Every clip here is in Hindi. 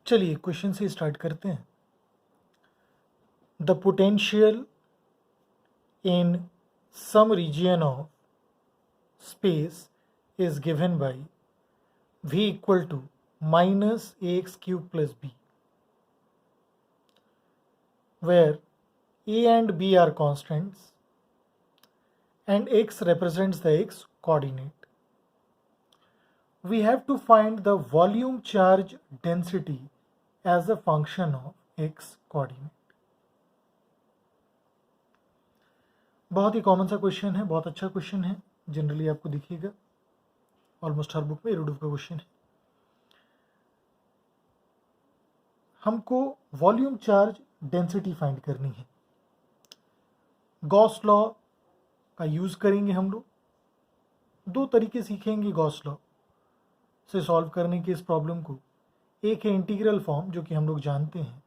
चलिए क्वेश्चन से स्टार्ट करते हैं। The potential in some region of space is given by v equal to minus ax cube plus b, where a and b are constants and x represents the x coordinate. We have to find the volume charge density as a function of x coordinate. बहुत ही कॉमन सा क्वेश्चन है, बहुत अच्छा क्वेश्चन है, जनरली आपको दिखेगा ऑलमोस्ट हर बुक में एरोडिव का क्वेश्चन है। हमको वॉल्यूम चार्ज डेंसिटी फाइंड करनी है। गॉस लॉ का यूज करेंगे हम लोग। दो तरीके सीखेंगे गॉस लॉ से सॉल्व करने की इस प्रॉब्लम को। एक है इंटीग्रल फॉर्म जो कि हम लोग जानते हैं,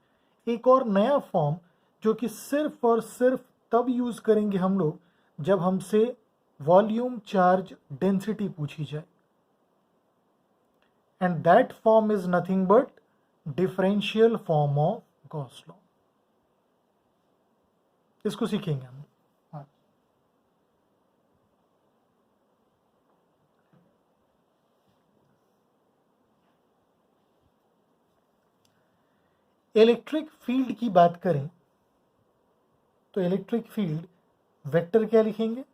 एक और नया फॉर्म जो कि सिर्फ और सिर्फ तब यूज करेंगे हम लोग जब हमसे वॉल्यूम चार्ज डेंसिटी पूछी जाए, and that form is nothing but differential form of Gauss law. इसको सीखेंगे हम। इलेक्ट्रिक फील्ड की बात करें तो इलेक्ट्रिक फील्ड वेक्टर क्या लिखेंगे?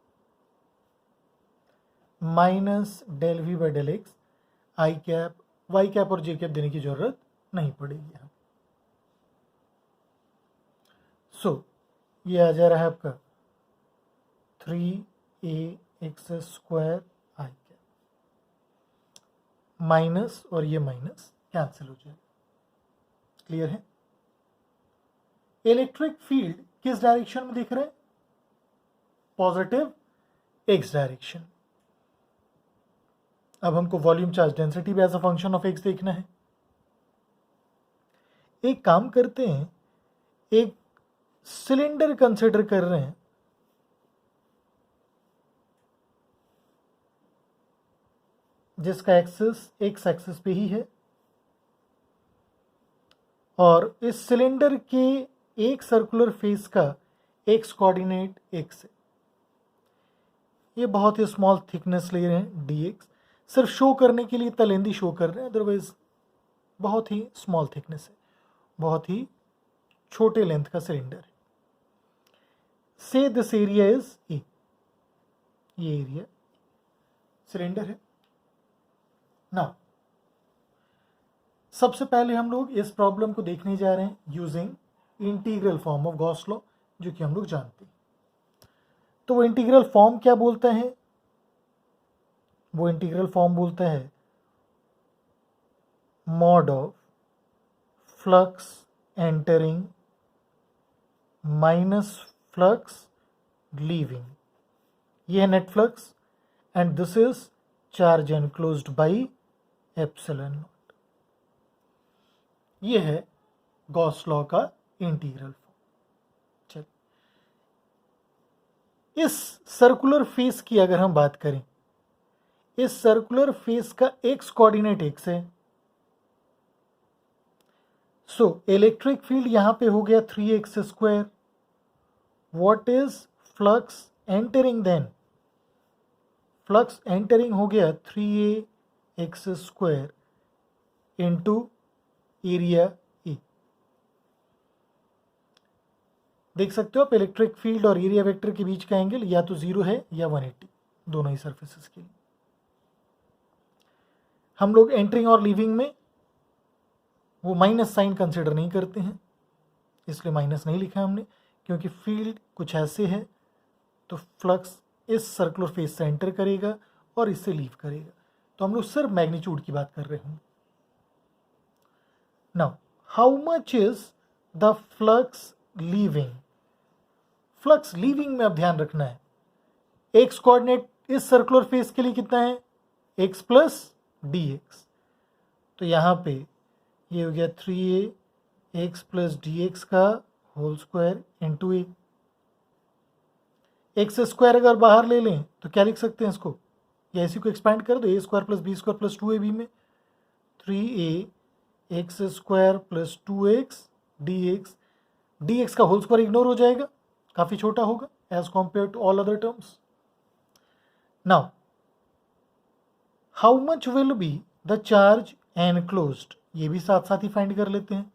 Minus del v by del x, I cap, y cap और जे कैप देने की जरूरत नहीं पड़ेगी यहाँ। सो ये आ जा रहा है आपका 3ax square i cap, minus और ये माइनस कैंसिल हो जाएगा। क्लियर है? इलेक्ट्रिक फील्ड किस डायरेक्शन में दिख रहे हैं? Positive x direction. अब हमको वॉल्यूम चार्ज डेंसिटी भी as a function of x देखना है। एक काम करते हैं, एक सिलेंडर कंसिडर कर रहे हैं, जिसका एक्सिस एक्स एक्सिस पे ही है, और इस सिलेंडर के एक सर्कुलर फेस का एक्स कोऑर्डिनेट एक्स है। ये बहुत ही स्मॉल थिकनेस ले रहे हैं dx, सिर्फ शो करने के लिए इतना लेंदी शो कर रहे हैं, अदरवाइज बहुत ही स्मॉल थिकनेस है, बहुत ही छोटे लेंथ का सिलेंडर है। से दिस एरिया इज ए, ये एरिया सिलेंडर है ना। सबसे पहले हम लोग इस प्रॉब्लम को देखने जा रहे हैं using integral form of Gauss law, जो कि हम लोग जानते हैं। तो वो इंटीग्रल फॉर्म क्या बोलता है? वो इंटीग्रल फॉर्म बोलता है mod of flux entering minus flux leaving. ये है net flux and this is charge enclosed by epsilon not. ये है गॉस लॉ का इंटीग्रल फॉर्म। चलिए, इस सर्कुलर फेस की अगर हम बात करें, इस सर्कुलर फेस का एक्स कोऑर्डिनेट एक्स है। सो इलेक्ट्रिक फील्ड यहां पे हो गया 3x square. What is flux entering then? Flux entering हो गया 3ax square into area A. देख सकते हो आप इलेक्ट्रिक फील्ड और एरिया वेक्टर के बीच का एंगल या तो 0 है या 180, दोनों ही सर्फेसेस के लिए। हम लोग एंटरिंग और लीविंग में वो माइनस साइन कंसिडर नहीं करते हैं, इसलिए माइनस नहीं लिखा हमने, क्योंकि फील्ड कुछ ऐसे है तो फ्लक्स इस सर्कुलर फेस से एंटर करेगा और इससे लीव करेगा, तो हम लोग सिर्फ मैग्नीट्यूड की बात कर रहे होंगे। Now how much is the flux leaving? Flux leaving में अब ध्यान रखना है, एक्स कोऑर्डिनेट इस सर्कुलर फेस के लिए कितना है? X plus dx। तो यहाँ पे ये हो गया 3ax प्लस dx का होल स्क्वायर इंटू ए। एक्स स्क्वायर अगर बाहर ले लें तो क्या लिख सकते हैं इसको, या इसी को एक्सपैंड कर दो, a square plus b square plus 2ab में 3a x square plus 2x dx, dx का होल स्क्वायर इग्नोर हो जाएगा, काफ़ी छोटा होगा as compare to all other terms. Now how much will be the charge enclosed, ये भी साथ साथ ही फाइंड कर लेते हैं.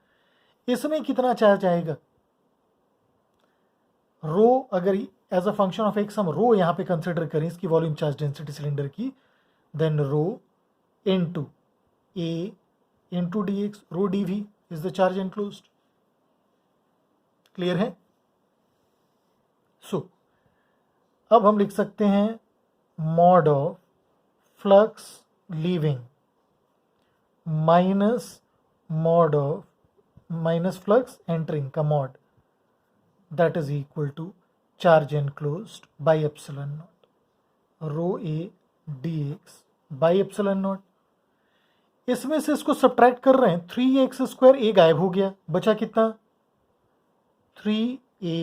इसमें कितना चार्ज आएगा, रो अगर as a function of x हम रो यहाँ पे कंसिडर करें इसकी वॉल्यूम चार्ज डेंसिटी सिलेंडर की, then rho into a into d x, rho d v is the charge enclosed. Clear है. सो अब हम लिख सकते हैं mod of flux leaving minus mod of minus flux entering का mod, that is equal to charge enclosed by epsilon naught, rho a dx by epsilon naught. इसमें से इसको सब्ट्रैक्ट कर रहे हैं, 3x स्क्वायर, ए गायब हो गया, बचा कितना 3a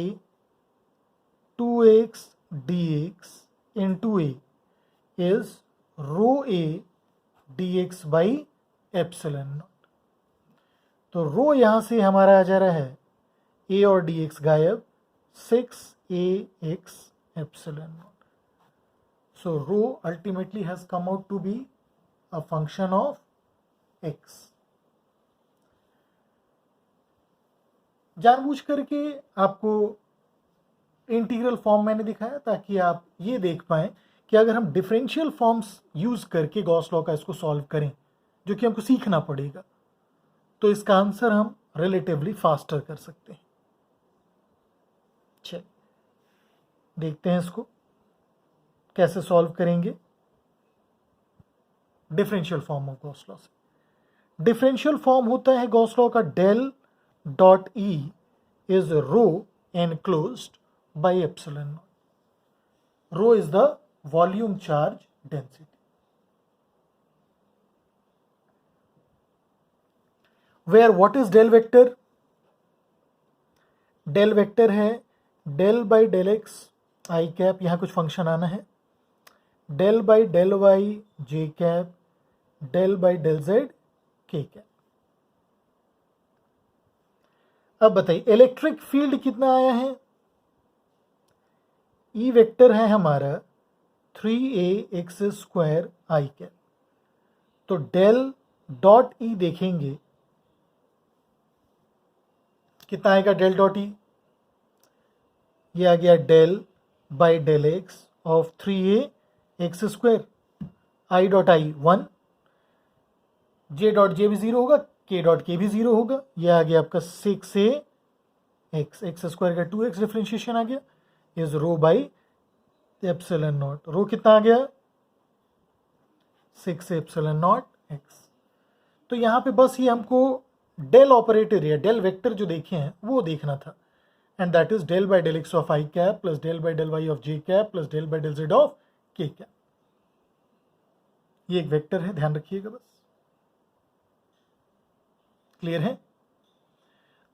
2x dx into a is rho a dx by epsilon naught. तो रो यहां से हमारा आ जा रहा है a और dx गायब, 6ax epsilon naught. So rho ultimately has come out to be a function of x. जानबूझ करके आपको इंटीग्रल फॉर्म मैंने दिखाया ताकि आप ये देख पाएं कि अगर हम डिफरेंशियल फॉर्म्स यूज करके गॉस लॉ का इसको सॉल्व करें, जो कि हमको सीखना पड़ेगा, तो इसका आंसर हम रिलेटिवली फास्टर कर सकते हैं. चलिए देखते हैं इसको कैसे सॉल्व करेंगे differential form of Gauss law से. डिफरेंशियल फॉर्म होता है गॉस लॉ का del dot E is rho enclosed by epsilon naught. Rho is the volume charge density. Where what is del vector, del vector है del by del x I cap, यहाँ कुछ फंक्शन आना है, del by del y j cap, del by del z k cap. अब बताइए इलेक्ट्रिक फील्ड कितना आया है, ई वेक्टर है हमारा 3ax स्क्वायर आई कैप. तो डेल डॉट ई देखेंगे कितना आएगा, डेल डॉट ई ये आ गया del by del x of 3ax square, i dot i 1, j dot j भी 0 होगा, के डॉट के भी 0 होगा, ये आ गया आपका 6ax, एक्स स्क्वायर का 2x डिफ्रेंशिएशन आ गया, is rho by epsilon naught. Rho कितना आ गया 6 एप्सिलॉन नॉट एक्स. तो यहाँ पे बस ये हमको डेल ऑपरेटर या डेल वेक्टर जो देखे हैं वो देखना था, and that is del by del x of I cap plus del by del y of j cap plus del by del z of k cap. ये एक वेक्टर है, ध्यान रखिएगा बस. क्लियर है.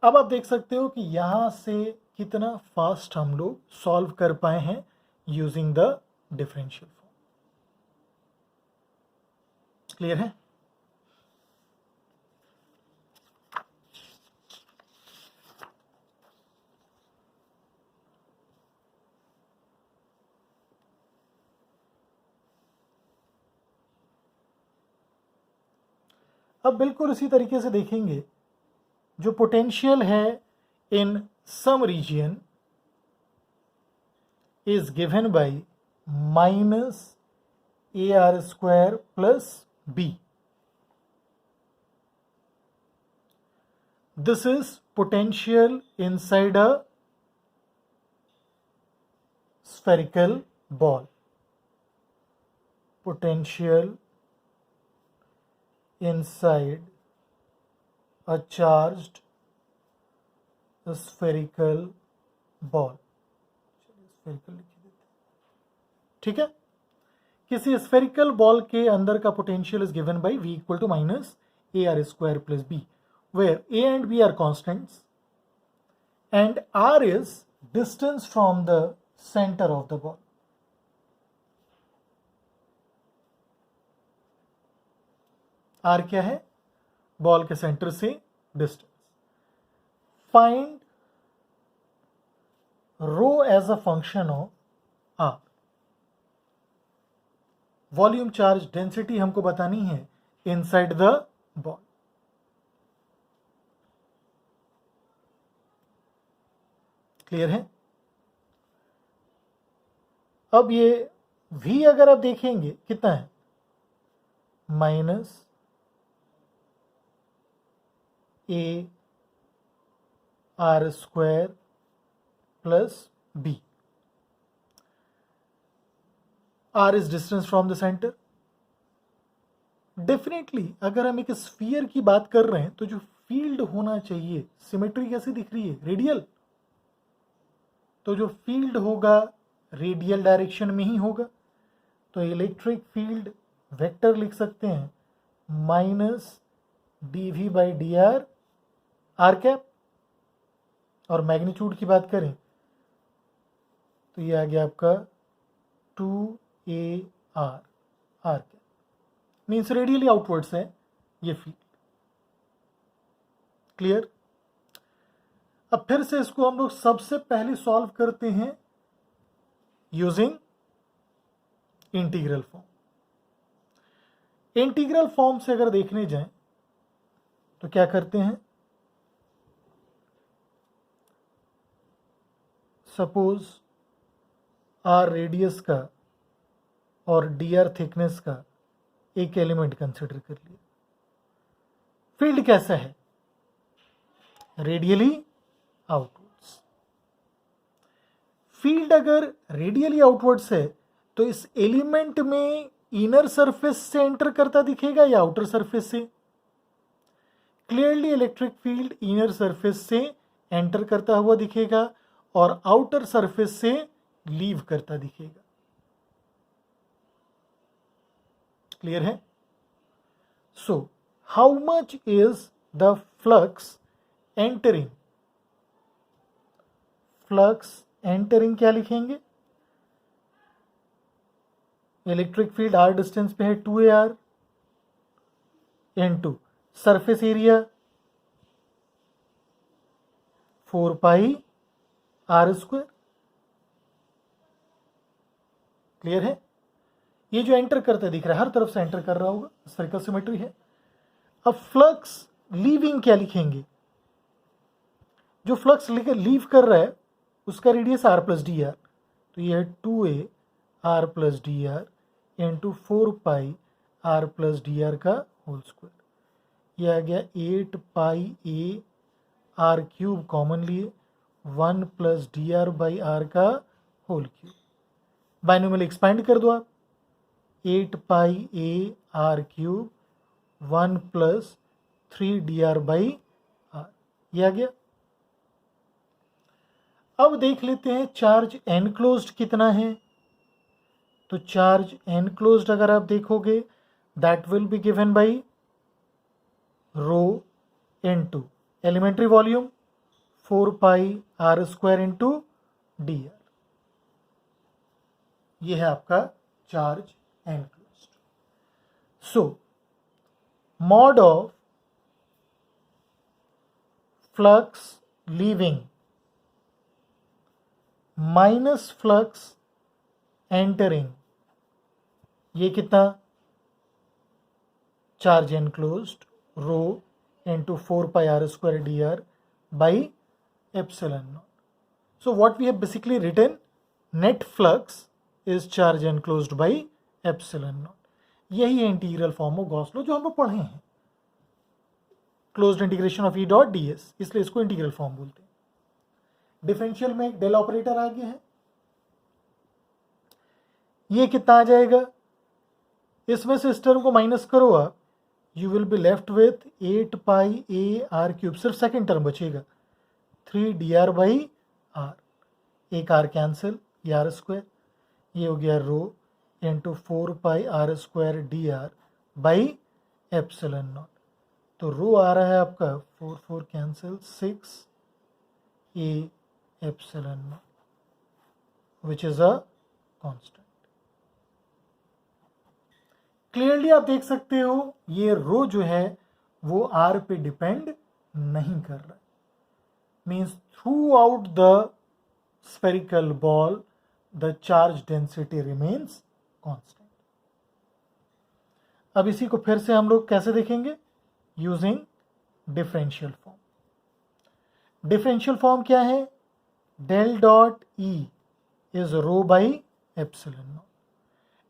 अब आप देख सकते हो कि यहां से कितना फास्ट हम लोग सॉल्व कर पाए हैं using the differential form. Clear है. अब बिल्कुल इसी तरीके से देखेंगे जो पोटेंशियल है in some region is given by minus a r square plus b. This is potential inside a spherical ball. Potential inside a charged spherical ball. ठीक है. किसी स्फेरिकल बॉल के अंदर का potential is given by v equal to minus a r square plus b, where a and b are constants and r is distance from the center of the ball. r क्या है? बॉल के सेंटर से distance. Find rho as a function of r. Volume charge density हमको बतानी है इनसाइड द बॉल। क्लियर है? अब ये v अगर आप देखेंगे कितना है, minus a r square plus b. R is distance from the centre. Definitely अगर हम एक स्फीयर की बात कर रहे हैं तो जो फील्ड होना चाहिए, सिमेट्री कैसे दिख रही है, रेडियल, तो जो फील्ड होगा रेडियल डायरेक्शन में ही होगा। तो इलेक्ट्रिक फील्ड वेक्टर लिख सकते हैं minus d v by d r r cap. और मैग्नीट्यूड की बात करें तो ये आ गया आपका 2 AR r cap, means radially outwards है ये फील्ड। क्लियर? अब फिर से इसको हम लोग सबसे पहले सॉल्व करते हैं using integral form. Integral form से अगर देखने जाएं तो क्या करते हैं, सपोज आर रेडियस का और डी आर थिकनेस का एक एलिमेंट कंसिडर कर लिया। फील्ड कैसा है, रेडियली आउटवर्ड्स। फील्ड अगर रेडियली आउटवर्ड्स है तो इस एलिमेंट में इनर सरफेस से एंटर करता दिखेगा या आउटर सरफेस से? Clearly electric field inner surface से एंटर करता हुआ दिखेगा और आउटर सरफेस से लीव करता दिखेगा। क्लियर है? So how much is the flux entering? Flux entering क्या लिखेंगे, इलेक्ट्रिक फील्ड आर डिस्टेंस पे है 2AR into surface area 4πr square. Clear है? ये जो एंटर करता दिख रहा है हर तरफ से एंटर कर रहा होगा, सर्कल सिमेट्री है। अब फ्लक्स लीविंग क्या लिखेंगे, जो फ्लक्स लीव कर रहा है उसका radius r plus d r, तो ये है 2AR plus d r into 4πr plus d r का होल स्क्वायर। ये आ गया 8πAr क्यूब कॉमन लिए 1 plus d r by r का होल क्यूब। बाइनोमियल एक्सपांड कर दो आप, 8πAr cube 1 plus 3dr by are, ये आ गया। अब देख लेते हैं चार्ज एनक्लोज्ड कितना है। तो चार्ज एनक्लोज्ड अगर आप देखोगे that will be given by rho into elementary volume 4πr square into d r. ये है आपका charge enclosed. So mod of flux leaving minus flux entering, ये कितना, charge enclosed rho into 4πr square d r by epsilon naught. So what we have basically written, net flux is charge enclosed by epsilon naught. यही है integral form of Gauss law जो हम लोग पढ़े हैं, closed integration of E dot D S, इसलिए इसको इंटीग्रल फॉर्म बोलते हैं। डिफरेंशियल में एक डेल ऑपरेटर आ गया है, ये कितना आ जाएगा, इसमें से इस टर्म को माइनस करो आप, you will be left with 8πAr cube, सिर्फ सेकेंड टर्म बचेगा 3dr बाई आर, एक आर कैंसिल, ये आर स्क्वायर, ये हो गया rho into 4πr square d r by epsilon naught. तो रो आ रहा है आपका 4 cancel 6a epsilon naught which is a constant. Clearly आप देख सकते हो ये रो जो है वो आर पे डिपेंड नहीं कर रहा, means throughout the spherical ball the charge density remains constant. अब इसी को फिर से हम लोग कैसे देखेंगे, using differential form. Differential form क्या है, del dot E is rho by epsilon naught.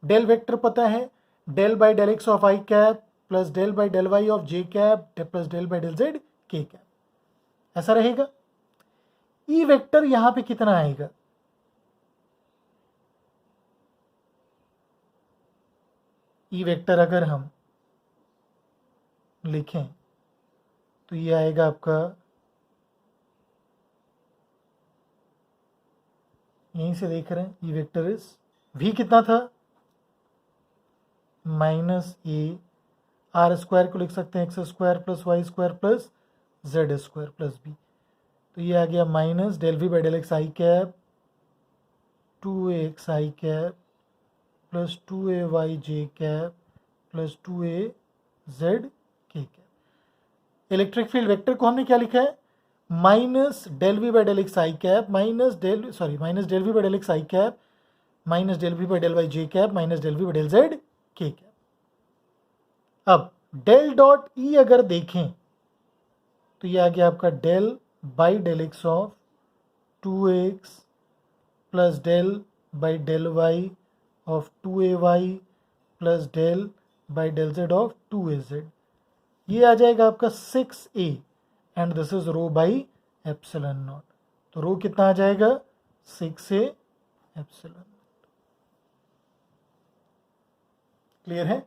Del vector पता है, del by del x of i cap plus del by del y of j cap plus del by del z k cap, ऐसा रहेगा। ई वेक्टर यहां पे कितना आएगा, ई वेक्टर अगर हम लिखें तो ये आएगा आपका, यहीं से देख रहे हैं, ई वेक्टर इज वी कितना था, माइनस ए आर स्क्वायर को लिख सकते हैं x square plus y square plus z square plus b, तो ये आ गया minus del v by del x I cap 2x i cap plus 2ay j cap plus 2az k cap. Electric field vector को हमने क्या लिखा है, minus del v by del x I cap minus del v by del x I cap minus del v by del y j cap minus del v by del z k cap. अब डेल डॉट ई अगर देखें तो ये आ गया आपका del by del x of 2x plus del by del y of 2ay plus del by del z of 2az, ये आ जाएगा आपका 6a and this is rho by epsilon naught, तो रो कितना आ जाएगा 6a एप्सिलॉन। क्लियर है।